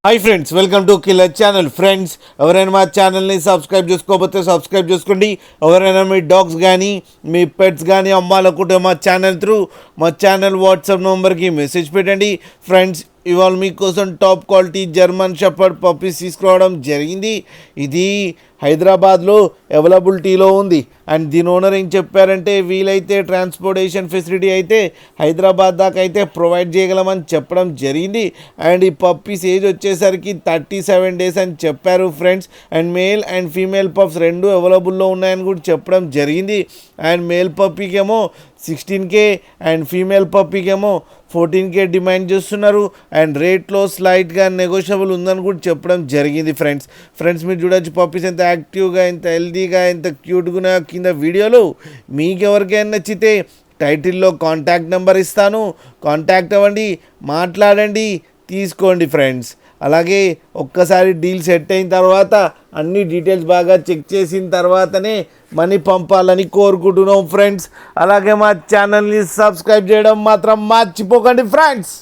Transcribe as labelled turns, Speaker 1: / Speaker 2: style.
Speaker 1: Hi friends, welcome to killer channel. Friends, ఎవరైనా మా ఛానల్ని సబ్స్క్రైబ్ చేసుకోకపోతే సబ్స్క్రైబ్ చేసుకోండి. ఎవరైనా మీ డాగ్స్ కానీ మీ పెట్స్ కానీ అమ్మాలనుకుంటే మా ఛానల్ వాట్సాప్ నెంబర్కి మెసేజ్ పెట్టండి. ఫ్రెండ్స్, ఇవాళ మీకోసం top quality German shepherd puppies తీసుకురావడం జరిగింది. ఇది హైదరాబాద్లో అవైలబిలిటీలో ఉంది. అండ్ దీని ఓనర్ ఏం చెప్పారంటే, వీలైతే ట్రాన్స్పోర్టేషన్ ఫెసిలిటీ అయితే హైదరాబాద్ దాకా అయితే ప్రొవైడ్ చేయగలమని చెప్పడం జరిగింది. అండ్ ఈ పప్పీస్ ఏజ్ వచ్చేసరికి 37 days అని చెప్పారు friends. And male and female pups రెండు అవైలబుల్లో ఉన్నాయని కూడా చెప్పడం జరిగింది. అండ్ మేల్ పప్పీకేమో 16K అండ్ ఫీమేల్ పప్పీకేమో 14K డిమాండ్ చేస్తున్నారు. అండ్ రేట్లో స్లైట్గా నెగోషియబుల్ ఉందని కూడా చెప్పడం జరిగింది. ఫ్రెండ్స్ మీరు చూడొచ్చు పప్పీస్ ఎంత యాక్టివ్గా, ఎంత హెల్తీగా, ఎంత క్యూట్గా కింద వీడియోలు. మీకు ఎవరికైనా నచ్చితే టైటిల్లో కాంటాక్ట్ నెంబర్ ఇస్తాను, కాంటాక్ట్ అవ్వండి, మాట్లాడండి, తీసుకోండి ఫ్రెండ్స్. అలాగే ఒక్కసారి డీల్ సెట్ అయిన తర్వాత అన్ని డీటెయిల్స్ బాగా చెక్ చేసిన తర్వాతనే మనీ పంపాలని కోరుకుంటున్నాం ఫ్రెండ్స్. అలాగే మా ఛానల్ని సబ్స్క్రైబ్ చేయడం మాత్రం మర్చిపోకండి ఫ్రెండ్స్.